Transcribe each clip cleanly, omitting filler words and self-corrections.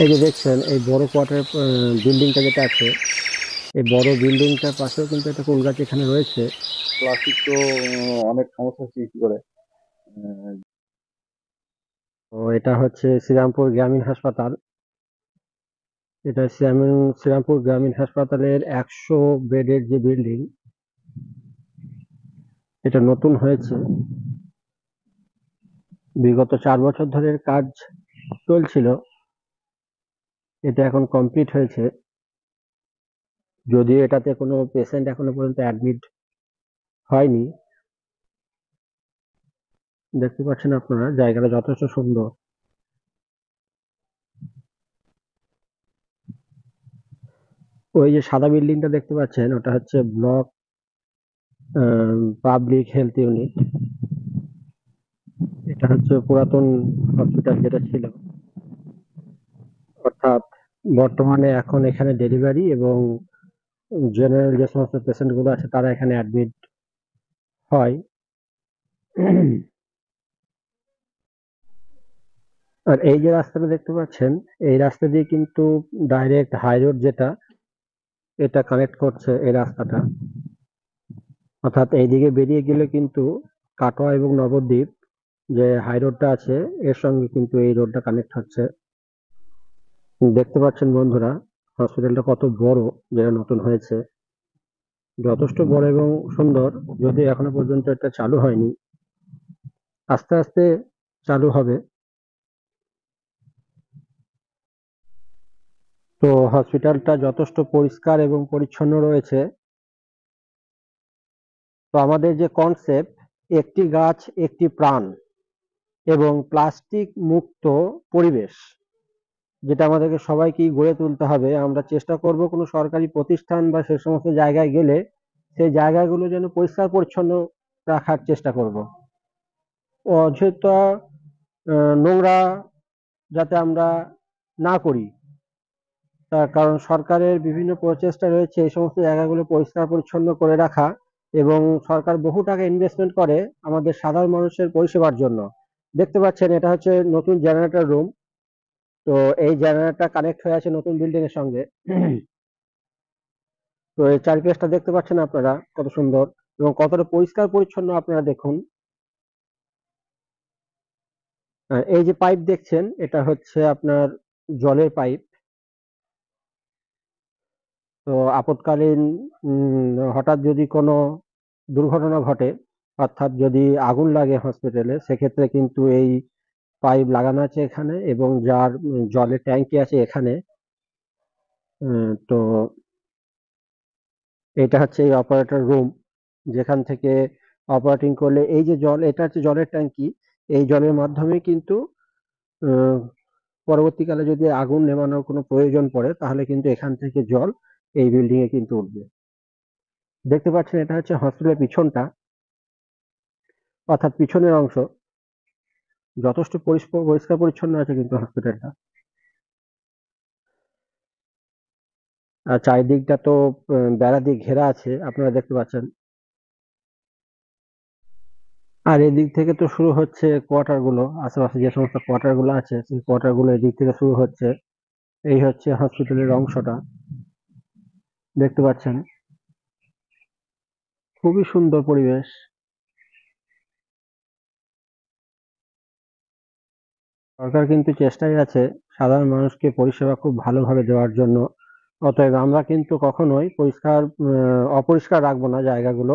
এই যে দেখছেন এই বড় কোয়ার্টার বিল্ডিংটা যেটা আছে, এই বড় বিল্ডিংটার পাশেও কিন্তু একটা কুল গাছ এখানে রয়েছে। প্লাস্টিক তো অনেক সমস্যার সৃষ্টি করে। আহ, তো এটা হচ্ছে শ্রীরামপুর গ্রামীণ হাসপাতাল। এটা শ্রীরামপুর গ্রামীণ হাসপাতালের 100 বেডের যে বিল্ডিং, এটা নতুন হয়েছে। বিগত 4 বছর ধরে এর কাজ চলছিল, এটা এখন কমপ্লিট হয়েছে। যদিও এটাতে কোনো পেশেন্ট এখনো পর্যন্ত অ্যাডমিট হয়নি। দেখতে পাচ্ছেন আপনারা জায়গাটা যথেষ্ট সুন্দর। ওই যে সাদা বিল্ডিংটা দেখতে পাচ্ছেন, ওটা হচ্ছে ব্লক পাবলিক হেলথ ইউনিট। এটা হচ্ছে পুরাতন হসপিটাল যেটা ছিল, অর্থাৎ বর্তমানে এখন এখানে ডেলিভারি এবং জেনারেল যে সমস্ত পেশেন্ট গুলো আছে তারা এখানে অ্যাডমিট হয়। আর এই যে রাস্তাটা দেখতে পাচ্ছেন, এই রাস্তা দিয়ে কিন্তু ডাইরেক্ট হাই রোড যেটা, এটা কানেক্ট করছে এই রাস্তাটা। অর্থাৎ এইদিকে বেরিয়ে গেলে কিন্তু কাটোয়া এবং নবদ্বীপ যে হাই রোডটা আছে, এর সঙ্গে কিন্তু এই রোডটা কানেক্ট হচ্ছে। দেখতে পাচ্ছেন বন্ধুরা, হসপিটালটা কত বড়, যেটা নতুন হয়েছে, যথেষ্ট বড় এবং সুন্দর। যদি এখনো পর্যন্ত এটা চালু হয়নি, আস্তে আস্তে চালু হবে। তো হসপিটালটা যথেষ্ট পরিষ্কার এবং পরিচ্ছন্ন রয়েছে। তো আমাদের যে কনসেপ্ট, একটি গাছ একটি প্রাণ এবং প্লাস্টিক মুক্ত পরিবেশ, যেটা আমাদেরকে সবাইকেই গড়ে তুলতে হবে। আমরা চেষ্টা করব কোনো সরকারি প্রতিষ্ঠান বা সে সমস্ত জায়গায় গেলে সেই জায়গাগুলো যেন পরিষ্কার পরিচ্ছন্ন রাখার চেষ্টা করব। অযথা নোংরা যাতে আমরা না করি, তার কারণ সরকারের বিভিন্ন প্রচেষ্টা রয়েছে এই সমস্ত জায়গাগুলো পরিষ্কার পরিচ্ছন্ন করে রাখা, এবং সরকার বহু টাকা ইনভেস্টমেন্ট করে আমাদের সাধারণ মানুষের পরিষেবার জন্য। দেখতে পাচ্ছেন এটা হচ্ছে নতুন জেনারেটর রুম। তো এই জেনারেটর কানেক্ট হয়ে আছে নতুন বিল্ডিং এর সঙ্গে। তো এই চারিপাশটা দেখতে পাচ্ছেন আপনারা কত সুন্দর এবং কতটা পরিষ্কার পরিচ্ছন্ন, আপনারা দেখুন। আর এই যে পাইপ দেখছেন, এটা হচ্ছে আপনার জলের পাইপ। তো আপৎকালীন হঠাৎ যদি কোনো দুর্ঘটনা ঘটে, অর্থাৎ যদি আগুন লাগে হসপিটালে, সেক্ষেত্রে কিন্তু এই পাইপ লাগানো আছে এখানে, এবং যার জলের ট্যাঙ্কি আছে এখানে। তো এটা হচ্ছে এই অপারেটর রুম, যেখান থেকে অপারেটিং করলে এই যে জল, এটা হচ্ছে জলের ট্যাঙ্কি। এই জলের মাধ্যমে কিন্তু আহ, পরবর্তীকালে যদি আগুন নেভানোর কোনো প্রয়োজন পড়ে, তাহলে কিন্তু এখান থেকে জল এই বিল্ডিং এ কিন্তু উঠবে। দেখতে পাচ্ছেন এটা হচ্ছে হসপিটালের পিছনটা, অর্থাৎ পিছনের অংশ। যথেষ্ট পরিষ্কার পরিষ্কার পরিচ্ছন্ন আছে কিন্তু হসপিটালটা। আর চারিদিকটা তো বেড়া দিয়ে ঘেরা আছে, আপনারা দেখতে পাচ্ছেন। আর এদিক থেকে তো শুরু হচ্ছে কোয়ার্টার গুলো, আশেপাশে যে সমস্ত কোয়ার্টার গুলো আছে সেই কোয়ার্টার গুলো এদিক থেকে শুরু হচ্ছে। এই হচ্ছে হসপিটালের অংশটা, দেখতে পাচ্ছেন। খুবই সুন্দর পরিবেশ। সরকার কিন্তু চেষ্টায় আছে সাধারণ মানুষকে পরিষেবা খুব ভালোভাবে দেওয়ার জন্য। অতএব আমরা কিন্তু কখনোই অপরিষ্কার রাখবো না জায়গাগুলো।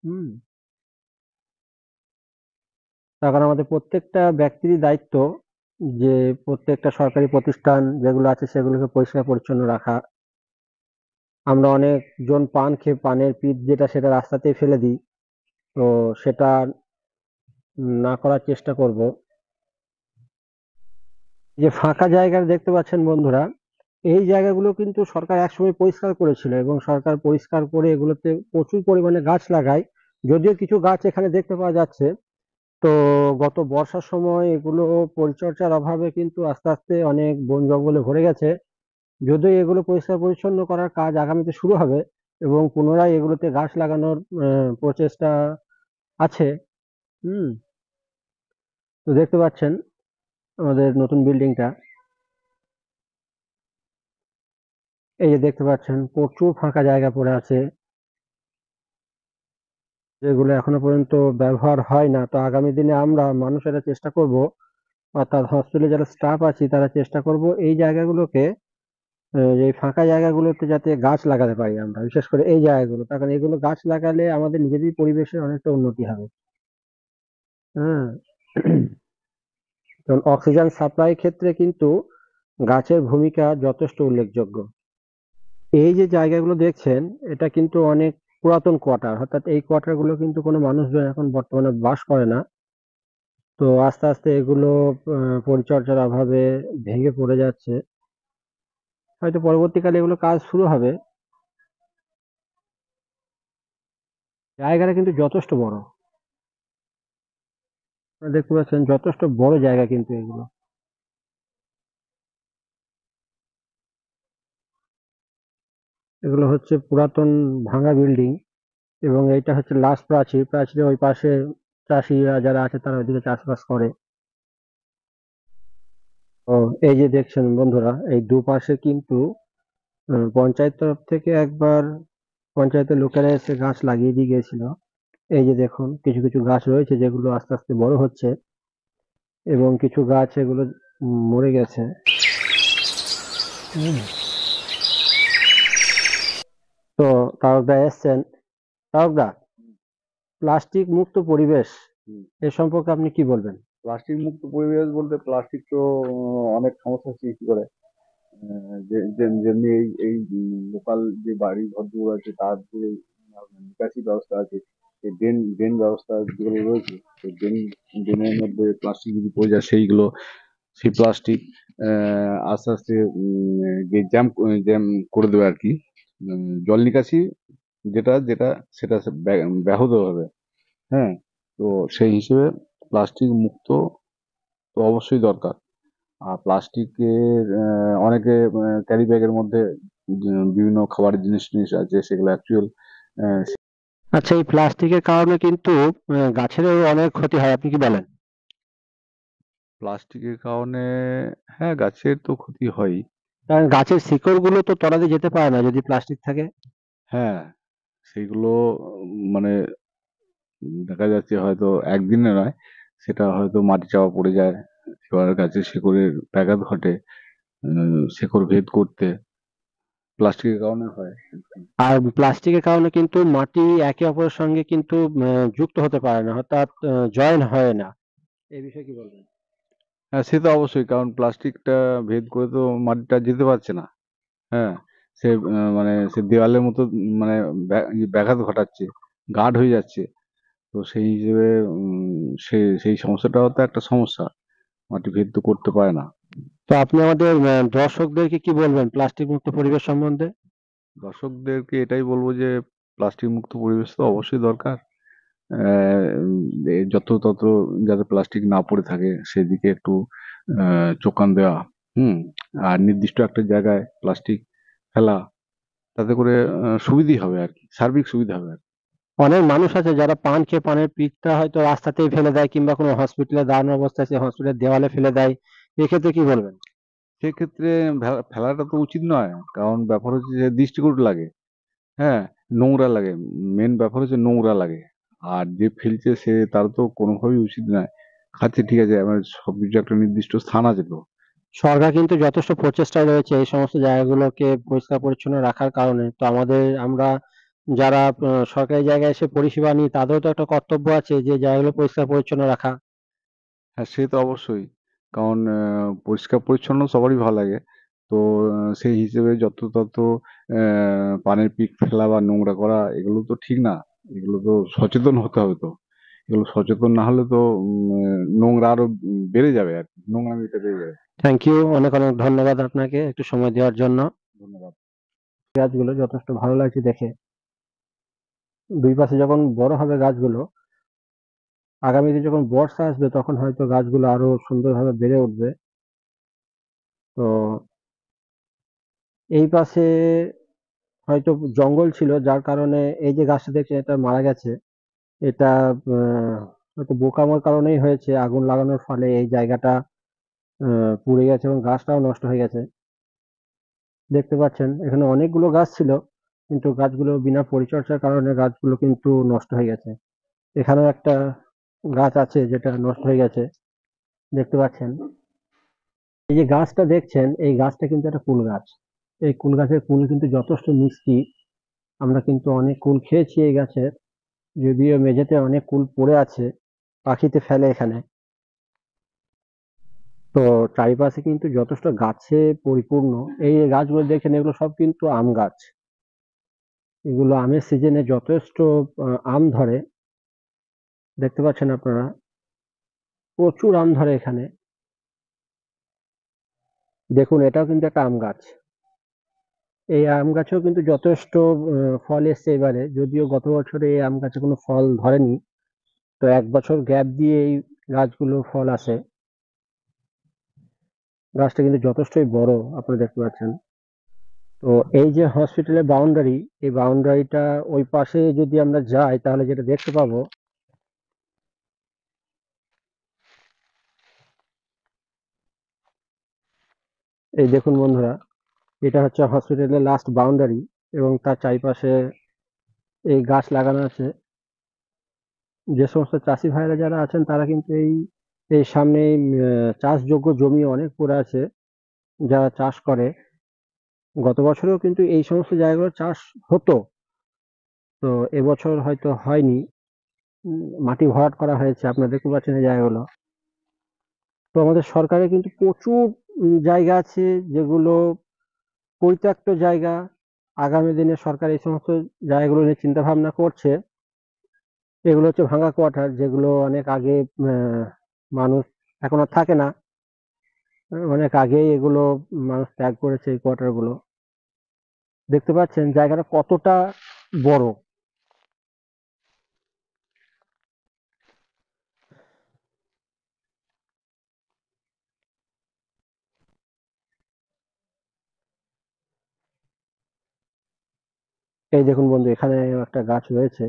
হুম। তার কারণ আমাদের প্রত্যেকটা ব্যক্তিরই দায়িত্ব যে প্রত্যেকটা সরকারি প্রতিষ্ঠান যেগুলো আছে সেগুলোকে পরিষ্কার পরিচ্ছন্ন রাখা। আমরা অনেকজন পান খেয়ে পানের পিক যেটা সেটা রাস্তাতেই ফেলে দিই। তো সেটা না করার চেষ্টা করব। যে ফাঁকা জায়গা দেখতে পাচ্ছেন বন্ধুরা, এই জায়গাগুলো কিন্তু সরকার একসময় পরিষ্কার করেছিল, এবং সরকার পরিষ্কার করে এগুলোতে প্রচুর পরিমাণে গাছ লাগায়। যদিও কিছু গাছ এখানে দেখতে পাওয়া যাচ্ছে। তো গত বর্ষার সময় এগুলো পরিচর্যার অভাবে কিন্তু আস্তে আস্তে অনেক বন জঙ্গলে ভরে গেছে। যদিও এগুলো পরিষ্কার পরিচ্ছন্ন করার কাজ আগামীতে শুরু হবে, এবং পুনরায় এগুলোতে গাছ লাগানোর প্রচেষ্টা আছে। হুম। তো দেখতে পাচ্ছেন আমাদের নতুন বিল্ডিংটা। এই যে দেখতে পাচ্ছেন প্রচুর ফাঁকা জায়গা পড়ে আছে, যেগুলো এখনো পর্যন্ত ব্যবহার হয় না। তো আগামী দিনে আমরা মানুষেরা চেষ্টা করব, অর্থাৎ হসপিটালে যারা স্টাফ আছি তারা চেষ্টা করব এই জায়গাগুলোকে, এই ফাঁকা জায়গাগুলোতে যাতে গাছ লাগাতে পারি আমরা, বিশেষ করে এই জায়গাগুলো, তার কারণ এগুলো গাছ লাগালে আমাদের নিজেদের পরিবেশের অনেকটা উন্নতি হবে। হ্যাঁ। কারণ অক্সিজেন সাপ্লাই ক্ষেত্রে কিন্তু গাছের ভূমিকা যথেষ্ট উল্লেখযোগ্য। এই যে জায়গাগুলো দেখছেন, এটা কিন্তু অনেক পুরাতন কোয়ার্টার, অর্থাৎ এই কোয়ার্টার গুলো কিন্তু কোনো মানুষজন এখন বর্তমানে বাস করে না। তো আস্তে আস্তে এগুলো পরিচর্যার অভাবে ভেঙে পড়ে যাচ্ছে। হয়তো পরবর্তীকালে এগুলো কাজ শুরু হবে। জায়গাটা কিন্তু যথেষ্ট বড়, আপনারা দেখতে পাচ্ছেন যথেষ্ট বড় জায়গা কিন্তু এগুলো। এগুলো হচ্ছে পুরাতন ভাঙা বিল্ডিং, এবং এইটা হচ্ছে লাস্ট প্রাচীর। প্রাচীরের ওই পাশে চাষিরা যারা আছে তারা ওইদিকে চাষবাস করে। ও, এই যে দেখছেন বন্ধুরা, এই দুপাশে কিন্তু পঞ্চায়েত তরফ থেকে একবার পঞ্চায়েতের লোকেরা এসে গাছ লাগিয়ে দিয়ে গিয়েছিল। এই যে দেখুন কিছু কিছু গাছ রয়েছে যেগুলো আস্তে আস্তে বড় হচ্ছে, এবং কিছু গাছ এগুলো মরে গেছে। হুম। তো তারকদা এসছেন। তারকদা, প্লাস্টিক মুক্ত পরিবেশ হুম। এ সম্পর্কে আপনি কি বলবেন? প্লাস্টিক মুক্ত পরিবেশ বলতে প্লাস্টিক তো অনেক সমস্যার সৃষ্টি করে। যেমনি এই এই লোকাল যে বাড়ি ঘরগুলো আছে তার যে নিকাশি ব্যবস্থা আছে, সেই ড্রেন ড্রেন ব্যবস্থা যেগুলো রয়েছে, সেই ড্রেনের মধ্যে প্লাস্টিক যদি পড়ে যায় সেইগুলো, সেই প্লাস্টিক আস্তে আস্তে জ্যাম জ্যাম করে দেবে আর কি। জল নিকাশি যেটা যেটা সেটা ব্যাহত হবে। হ্যাঁ। তো সেই হিসেবে প্লাস্টিক মুক্ত তো অবশ্যই দরকার। আর প্লাস্টিকের অনেকে ক্যারি ব্যাগের মধ্যে বিভিন্ন খাবারের জিনিস টিনিস আছে, সেগুলো অ্যাকচুয়াল আচ্ছা, এই প্লাস্টিকের কারণে কিন্তু গাছেরও অনেক ক্ষতি হয়, আপনি কি বলেন? প্লাস্টিকের কারণে হ্যাঁ গাছের তো ক্ষতি হয়। কারণ গাছের শিকড় গুলো তো তলাতে যেতে পারে না যদি প্লাস্টিক থাকে। হ্যাঁ, সেগুলো মানে দেখা যাচ্ছে হয়তো একদিনে নয়, সেটা হয়তো মাটি চাপা পড়ে যায়, এবার গাছের শিকড়ের ব্যাঘাত ঘটে, শিকড় ভেদ করতে প্লাস্টিকের কারণে হয়। আর প্লাস্টিকের কারণে কিন্তু মাটি একে অপরের সঙ্গে কিন্তু যুক্ত হতে পারে না, অর্থাৎ জয়েন হয় না। এই বিষয়ে কি বলবেন? হ্যাঁ, সে তো অবশ্যই, কারণ প্লাস্টিকটা ভেদ করে তো মাটিটা যেতে পারছে না। হ্যাঁ, সে মানে সে দেওয়ালের মতো মানে ব্যাঘাত ঘটাচ্ছে, গাঢ় হয়ে যাচ্ছে। তো সেই হিসেবে সেই সমস্যাটাও তো একটা সমস্যা, মাটি ভেদ তো করতে পারে না। তো আপনি আমাদের দর্শকদেরকে কি বলবেন প্লাস্টিক মুক্ত পরিবেশ সম্বন্ধে? দর্শকদেরকে এটাই বলবো যে প্লাস্টিক মুক্ত পরিবেশ তো অবশ্যই দরকার। আহ, যত্রতত্র যাতে প্লাস্টিক না পড়ে থাকে সেদিকে একটু চোখ কান দেওয়া। হুম। আর নির্দিষ্ট একটা জায়গায় প্লাস্টিক ফেলা, তাতে করে সুবিধি হবে আর কি, সার্বিক সুবিধা হবে আর কি। অনেক মানুষ আছে যারা পান খেয়ে পানের পিকটা হয়তো রাস্তাতেই ফেলে দেয়, কিংবা কোনো হসপিটালে দাঁড়ানো অবস্থায় সে হসপিটালের দেওয়ালে ফেলে দেয়। এক্ষেত্রে কি বলবেন? সেক্ষেত্রে ফেলাটা তো উচিত নয়, কারণ ব্যাপার হচ্ছে যে দৃষ্টিকটু লাগে। হ্যাঁ, নোংরা লাগে। মেন ব্যাপার হচ্ছে নোংরা লাগে। আর যে ফেলছে সে তার তো কোনোভাবেই উচিত নয়। খাচ্ছে ঠিক আছে, আমার সবকিছু একটা নির্দিষ্ট স্থান আছে তো। সরকার কিন্তু যথেষ্ট প্রচেষ্টায় রয়েছে এই সমস্ত জায়গাগুলোকে পরিষ্কার পরিচ্ছন্ন রাখার কারণে। তো আমরা যারা সরকারি জায়গায় এসে পরিষেবা নিই তাদেরও তো একটা কর্তব্য আছে যে জায়গাগুলো পরিষ্কার পরিচ্ছন্ন রাখা। হ্যাঁ, সে তো অবশ্যই, কারণ পরিষ্কার পরিচ্ছন্ন সবারই ভালো লাগে। তো সেই হিসেবে যত্রতত্র পানের পিক ফেলা বা নোংরা করা এগুলো তো ঠিক না। এগুলো তো সচেতন হতে হবে তো। এগুলো সচেতন না হলে তো নোংরা আরো বেড়ে যাবে আর কি, নোংরামিটা বেড়ে যাবে। থ্যাংক ইউ, অনেক অনেক ধন্যবাদ আপনাকে একটু সময় দেওয়ার জন্য। ধন্যবাদ। গাছগুলো যথেষ্ট ভালো লাগছে দেখে। দুই পাশে যখন বড় হবে গাছগুলো, আগামীতে যখন বর্ষা আসবে তখন হয়তো গাছগুলো আরো সুন্দরভাবে বেড়ে উঠবে। তো এই পাশে হয়তো জঙ্গল ছিল, যার কারণে এই যে গাছটা দেখছেন এটা মারা গেছে। এটা হয়তো বোকামোর কারণেই হয়েছে, আগুন লাগানোর ফলে এই জায়গাটা পুড়ে গেছে এবং গাছটাও নষ্ট হয়ে গেছে। দেখতে পাচ্ছেন এখানে অনেকগুলো গাছ ছিল, কিন্তু গাছগুলো বিনা পরিচর্যার কারণে গাছগুলো কিন্তু নষ্ট হয়ে গেছে। এখানেও একটা গাছ আছে যেটা নষ্ট হয়ে গেছে, দেখতে পাচ্ছেন। এই যে গাছটা দেখছেন, এই গাছটা কিন্তু একটা কুল গাছ। এই কুল গাছের কুল কিন্তু যথেষ্ট মিষ্টি। আমরা কিন্তু অনেক কুল খেয়েছি এই গাছের, যদিও মেঝেতে অনেক কুল পড়ে আছে, পাখিতে ফেলে এখানে। তো চারিপাশে কিন্তু যথেষ্ট গাছে পরিপূর্ণ। এই গাছগুলো দেখেন, এগুলো সব কিন্তু আম গাছ। এগুলো আমের সিজনে যথেষ্ট আম ধরে, দেখতে পাচ্ছেন আপনারা, প্রচুর আম ধরে এখানে। দেখুন, এটাও কিন্তু একটা আম গাছ। এই আম গাছেও কিন্তু যথেষ্ট ফল এসছে এবারে, যদিও গত বছরে এই আম গাছে কোনো ফল ধরেনি। তো 1 বছর গ্যাপ দিয়ে এই গাছগুলো ফল আসে। গাছটা কিন্তু যথেষ্টই বড়, আপনারা দেখতে পাচ্ছেন। তো এই যে হসপিটালের বাউন্ডারি, এই বাউন্ডারিটা ওই পাশে যদি আমরা যাই তাহলে যেটা দেখতে পাবো, এই দেখুন বন্ধুরা, এটা হচ্ছে হসপিটালের লাস্ট বাউন্ডারি, এবং তার চারিপাশে এই গাছ লাগানো আছে। যে সমস্ত চাষি ভাইরা যারা আছেন তারা কিন্তু এই এই সামনে চাষযোগ্য জমি অনেক পড়ে আছে, যারা চাষ করে। গত বছরেও কিন্তু এই সমস্ত জায়গাগুলো চাষ হতো, তো এবছর হয়তো হয়নি। মাটি ভরাট করা হয়েছে, আপনারা দেখতে পাচ্ছেন এই জায়গাগুলো। তো আমাদের সরকারের কিন্তু প্রচুর জায়গা আছে যেগুলো পরিত্যক্ত জায়গা। আগামী দিনে সরকার এই সমস্ত জায়গাগুলো নিয়ে চিন্তা ভাবনা করছে। এগুলো হচ্ছে ভাঙা কোয়ার্টার, যেগুলো অনেক আগে মানুষ এখন আর থাকে না। অনেক আগেই এগুলো মানুষ ত্যাগ করেছে এই কোয়ার্টার গুলো। দেখতে পাচ্ছেন জায়গাটা কতটা বড়। এই দেখুন বন্ধু, এখানে একটা গাছ রয়েছে,